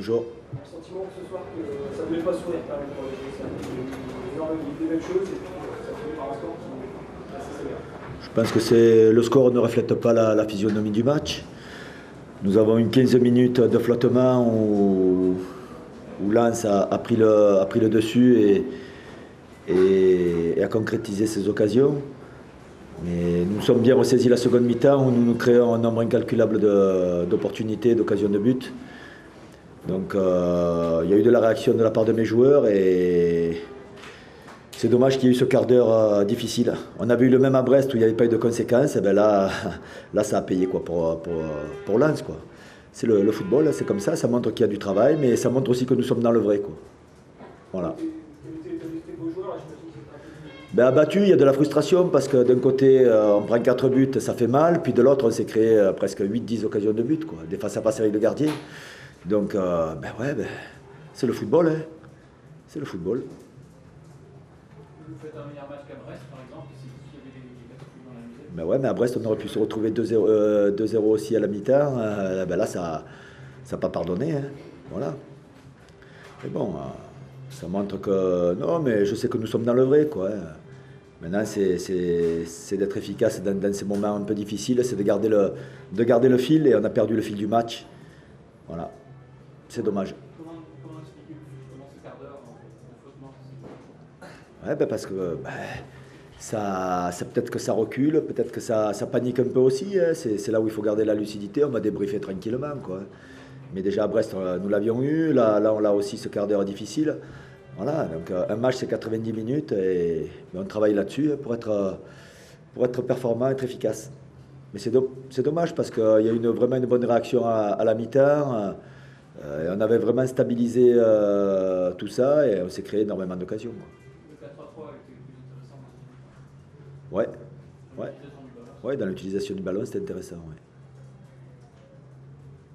Bonjour. Le sentiment que ce soir que ça ne devait pas sourire quand même pour les adversaires. Il y a des belles choses et puis ça finit par un score qui est assez sévère. Je pense que le score ne reflète pas la physionomie du match. Nous avons eu 15 minutes de flottement où Lens a pris le dessus et a concrétisé ses occasions. Mais nous sommes bien ressaisis la seconde mi-temps où nous créons un nombre incalculable d'opportunités, d'occasions de but. Donc il y a eu de la réaction de la part de mes joueurs et c'est dommage qu'il y ait eu ce quart d'heure difficile. On avait eu le même à Brest où il n'y avait pas eu de conséquences. Et ben là, ça a payé quoi, pour Lens. Quoi. C'est le football, c'est comme ça montre qu'il y a du travail, mais ça montre aussi que nous sommes dans le vrai. Quoi. Voilà. Ben, abattu, il y a de la frustration parce que d'un côté, on prend 4 buts, ça fait mal, puis de l'autre, on s'est créé presque 8-10 occasions de but, quoi, des face-à-face avec le gardien. Donc, c'est le football. Hein. C'est le football. Vous faites un meilleur match qu'à Brest, par exemple, si vous avez les 4 buts dans la misère. Ben ouais, mais à Brest, on aurait pu se retrouver 2-0 aussi à la mi-temps. Ben là, ça n'a pas pardonné. Hein. Voilà. Mais bon, ça montre que... Non, mais je sais que nous sommes dans le vrai, quoi. Hein. Maintenant, c'est d'être efficace dans ces moments un peu difficiles, c'est de garder le fil, et on a perdu le fil du match. Voilà. C'est dommage. Comment expliquer justement ce quart d'heure de flottement? Ouais, ben parce que ça peut-être que ça recule, peut-être que ça panique un peu aussi. Hein. C'est là où il faut garder la lucidité. On va débriefer tranquillement, quoi. Mais déjà à Brest, nous l'avions eu. Là, on a aussi ce quart d'heure difficile. Voilà, donc un match c'est 90 minutes et on travaille là-dessus pour être performant, être efficace. Mais c'est dommage parce qu'il y a eu vraiment une bonne réaction à la mi-temps. On avait vraiment stabilisé tout ça et on s'est créé énormément d'occasions. Le 4-3-3 était plus intéressant. Ouais, ouais, dans l'utilisation du ballon, c'était intéressant. Ouais.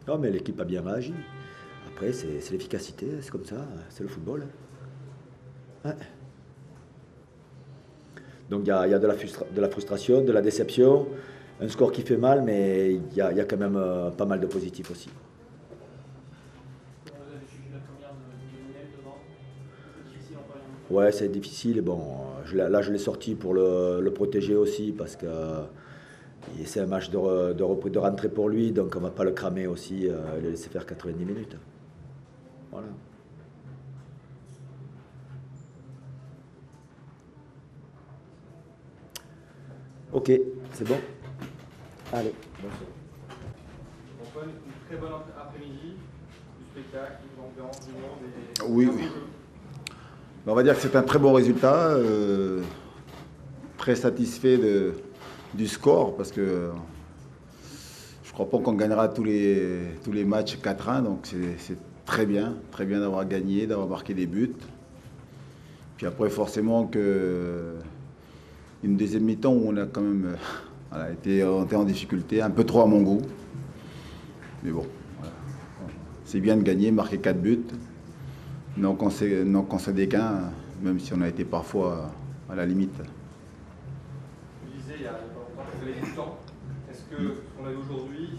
Non, mais l'équipe a bien réagi. Après, c'est l'efficacité, c'est comme ça, c'est le football. Ouais. Donc il y a de la frustration, de la déception, un score qui fait mal, mais il y a quand même pas mal de positifs aussi. Vous avez suivi la première de Lionel devant. C'est difficile en première. Ouais, c'est difficile. Et bon, là, je l'ai sorti pour le protéger aussi, parce que c'est un match de rentrée pour lui, donc on ne va pas le cramer aussi, le laisser faire 90 minutes. Voilà. Ok, c'est bon. Allez. Antoine, une très bonne après-midi, du spectacle, de l'ambiance, du monde. Oui. On va dire que c'est un très bon résultat. Très satisfait du score parce que je ne crois pas qu'on gagnera tous les matchs 4-1. Donc c'est très bien d'avoir gagné, d'avoir marqué des buts. Puis après, forcément, une deuxième mi-temps où on a quand même été en difficulté, un peu trop à mon goût. Mais bon, voilà. C'est bien de gagner, marquer 4 buts. Non concédé qu'un, même si on a été parfois à la limite. Vous disiez il y a pas longtemps que vous avez du temps. Est-ce que ce qu'on a vu aujourd'hui,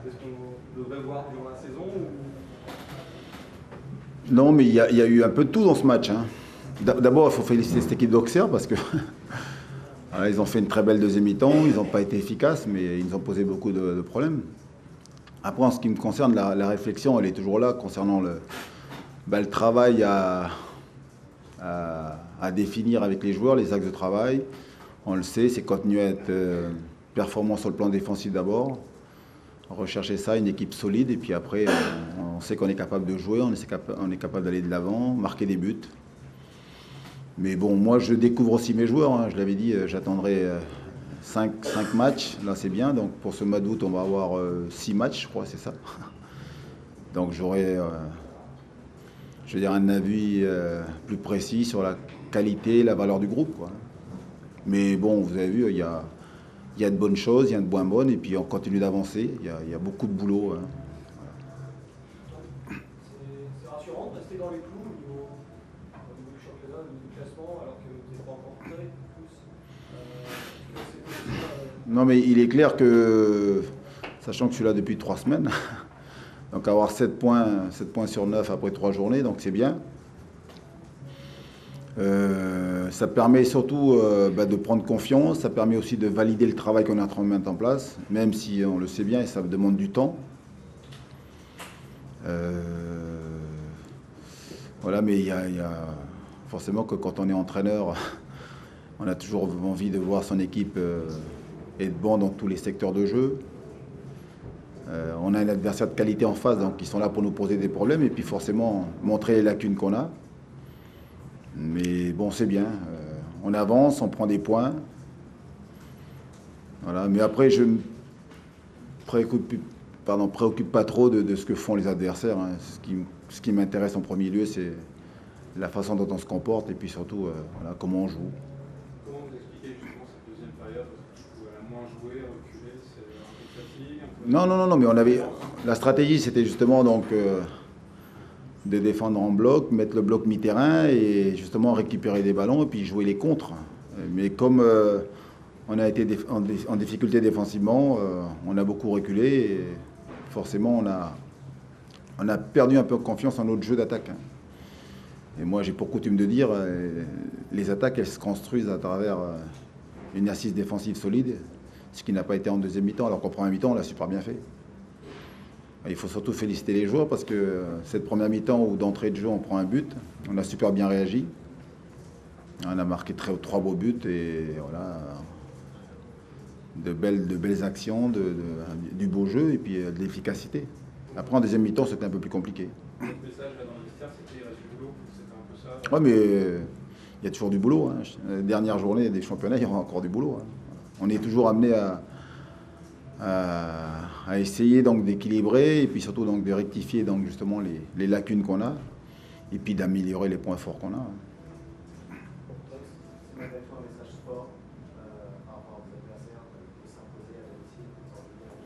c'est ce qu'on devrait voir durant la saison ou... Non, mais il y a eu un peu de tout dans ce match. Hein. D'abord, il faut féliciter cette équipe d'Auxerre parce que voilà, ils ont fait une très belle deuxième mi-temps. Ils n'ont pas été efficaces, mais ils nous ont posé beaucoup de problèmes. Après, en ce qui me concerne, la réflexion, elle est toujours là concernant le travail à définir avec les joueurs, les axes de travail. On le sait, c'est continuer à être performant sur le plan défensif d'abord. Rechercher ça, une équipe solide, et puis après, on sait qu'on est capable de jouer, on est capable d'aller de l'avant, marquer des buts. Mais bon, moi, je découvre aussi mes joueurs. Hein. Je l'avais dit, j'attendrai 5 matchs. Là, c'est bien. Donc, pour ce mois d'août, on va avoir 6 matchs, je crois, c'est ça. Donc, j'aurai, je veux dire, un avis plus précis sur la qualité, la valeur du groupe, quoi. Mais bon, vous avez vu, il y a de bonnes choses, il y a de moins bonnes, et puis on continue d'avancer. Il y a beaucoup de boulot. Hein. C'est rassurant de rester dans les clous au niveau du championnat, au niveau du classement, alors que vous n'êtes pas encore prêt tous. Non, mais il est clair que, sachant que je suis là depuis 3 semaines, Donc avoir 7 points sur 9 après 3 journées, donc c'est bien. Ça permet surtout de prendre confiance, ça permet aussi de valider le travail qu'on est en train de mettre en place, même si on le sait bien et ça demande du temps. Voilà, mais il y a forcément que quand on est entraîneur, on a toujours envie de voir son équipe être bon dans tous les secteurs de jeu. On a un adversaire de qualité en face, donc ils sont là pour nous poser des problèmes et puis forcément montrer les lacunes qu'on a. Mais bon, c'est bien. On avance, on prend des points. Voilà. Mais après, je ne me préoccupe pas trop de ce que font les adversaires. Hein. Ce qui m'intéresse en premier lieu, c'est la façon dont on se comporte et puis surtout voilà, comment on joue. Comment vous expliquez justement cette deuxième période où elle a moins joué, reculé, c'est un peu de fatigue, un peu... Non, mais on avait... La stratégie, c'était justement donc... de défendre en bloc, mettre le bloc mi-terrain et justement récupérer des ballons et puis jouer les contres. Mais comme on a été en difficulté défensivement, on a beaucoup reculé et forcément on a perdu un peu confiance en notre jeu d'attaque. Et moi j'ai pour coutume de dire, les attaques elles se construisent à travers une assise défensive solide, ce qui n'a pas été en deuxième mi-temps, alors qu'en première mi-temps on l'a super bien fait. Il faut surtout féliciter les joueurs parce que cette première mi-temps où d'entrée de jeu on prend un but, on a super bien réagi. On a marqué 3 beaux buts et voilà, de belles actions, du beau jeu et puis de l'efficacité. Après en deuxième mi-temps c'était un peu plus compliqué. Le message là dans le vestiaire c'était il reste du boulot, c'était un peu ça. Ouais mais il y a toujours du boulot. Hein. La dernière journée des championnats il y aura encore du boulot. Hein. On est toujours amené à essayer donc d'équilibrer et puis surtout donc de rectifier donc justement les lacunes qu'on a et puis d'améliorer les points forts qu'on a. C'est malgré tout un message fort par rapport à vos adversaires de s'imposer à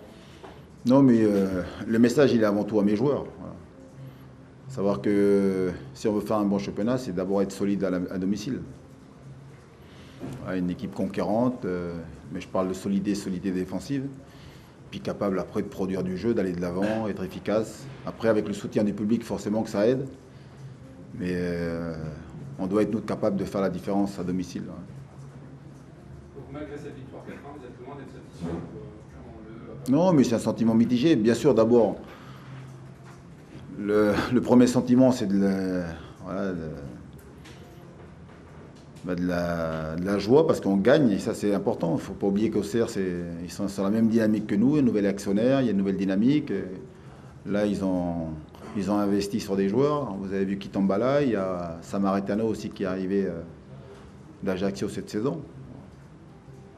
domicile. Non mais le message il est avant tout à mes joueurs. Voilà. Savoir que si on veut faire un bon championnat, c'est d'abord être solide à domicile. Voilà, une équipe conquérante, mais je parle de solidité défensive. Puis capable après de produire du jeu, d'aller de l'avant, être efficace. Après, avec le soutien du public, forcément que ça aide. Mais on doit être nous capable de faire la différence à domicile. Ouais. Donc malgré cette victoire 4-1, vous êtes loin d'être satisfait Non, mais c'est un sentiment mitigé. Bien sûr, d'abord, le premier sentiment, c'est de la joie parce qu'on gagne et ça c'est important. Il ne faut pas oublier qu'Auxerre ils sont sur la même dynamique que nous, un nouvel actionnaire, il y a une nouvelle dynamique. Là ils ont investi sur des joueurs. Vous avez vu Kitambala, il y a Samaritano aussi qui est arrivé d'Ajaccio cette saison.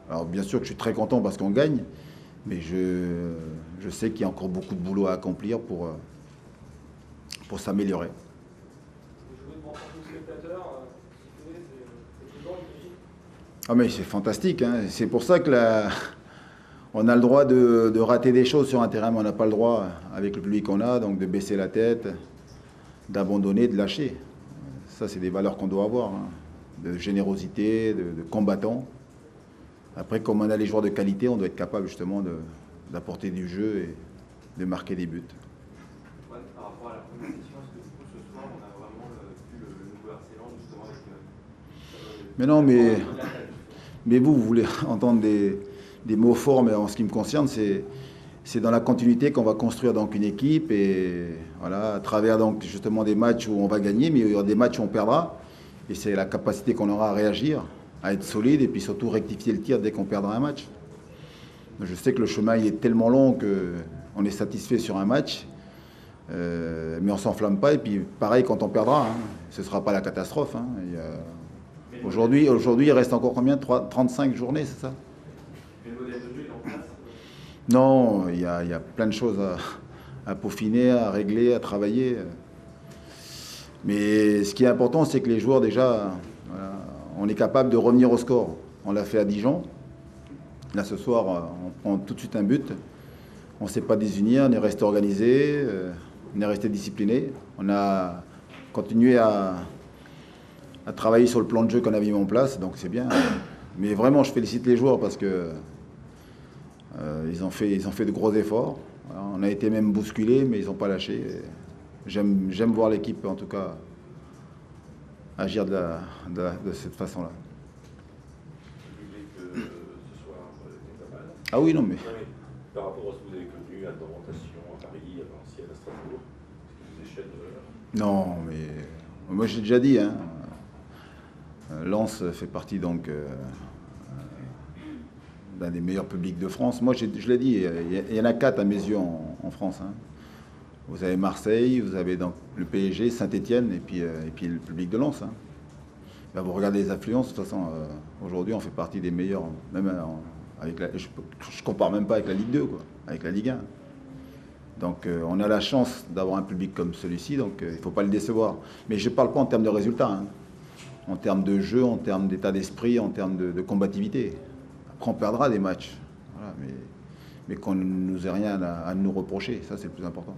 Alors bien sûr que je suis très content parce qu'on gagne, mais je sais qu'il y a encore beaucoup de boulot à accomplir pour s'améliorer. Vous jouez devant beaucoup de spectateurs, c'est toujours une vie. Ah mais c'est fantastique, hein. C'est pour ça que on a le droit de rater des choses sur un terrain, mais on n'a pas le droit, avec le public qu'on a, donc de baisser la tête, d'abandonner, de lâcher. Ça, c'est des valeurs qu'on doit avoir, hein. De générosité, de combattant. Après, comme on a les joueurs de qualité, on doit être capable justement d'apporter du jeu et de marquer des buts. Ouais, par rapport à la première session, est-ce que du coup ce soir on a vraiment vu le nouveau Arsenal justement avec Mais non, mais vous voulez entendre des mots forts, mais en ce qui me concerne, c'est dans la continuité qu'on va construire donc une équipe et voilà, à travers donc justement des matchs où on va gagner, mais il y aura des matchs où on perdra. Et c'est la capacité qu'on aura à réagir, à être solide et puis surtout rectifier le tir dès qu'on perdra un match. Je sais que le chemin il est tellement long qu'on est satisfait sur un match, mais on ne s'enflamme pas. Et puis pareil quand on perdra, hein, ce ne sera pas la catastrophe. Hein. Aujourd'hui, il reste encore combien 35 journées, c'est ça? le modèle de jeu est en place? Non, il y a plein de choses à peaufiner, à régler, à travailler. Mais ce qui est important, c'est que les joueurs, déjà, voilà, on est capable de revenir au score. On l'a fait à Dijon. Là, ce soir, on prend tout de suite un but. On ne s'est pas désunir, on est resté organisé, on est resté discipliné. On a continué à travailler sur le plan de jeu qu'on avait mis en place, donc c'est bien. Mais vraiment, je félicite les joueurs parce que ils ont fait de gros efforts. Voilà, on a été même bousculés, mais ils n'ont pas lâché. J'aime voir l'équipe, en tout cas, agir de cette façon-là. Que ce soir était pas mal. Ah oui, non, mais... Non, mais par rapport à ce que vous avez connu à Dorentation, à Paris, à Valenciennes, à Strasbourg, est-ce que vous échelles Non, mais moi j'ai déjà dit, hein, Lens fait partie donc d'un des meilleurs publics de France. Moi je l'ai dit, il y en a 4 à mes yeux en France. Hein. Vous avez Marseille, vous avez donc le PSG, Saint-Etienne et puis le public de Lens. Hein. Là, vous regardez les affluences, de toute façon, aujourd'hui on fait partie des meilleurs, même avec je compare même pas avec la Ligue 2, quoi, avec la Ligue 1. Donc on a la chance d'avoir un public comme celui-ci, donc il ne faut pas le décevoir. Mais je ne parle pas en termes de résultats, hein. En termes de jeu, en termes d'état d'esprit, en termes de combativité. Après on perdra des matchs, voilà, mais qu'on ne nous ait rien à nous reprocher, ça c'est le plus important.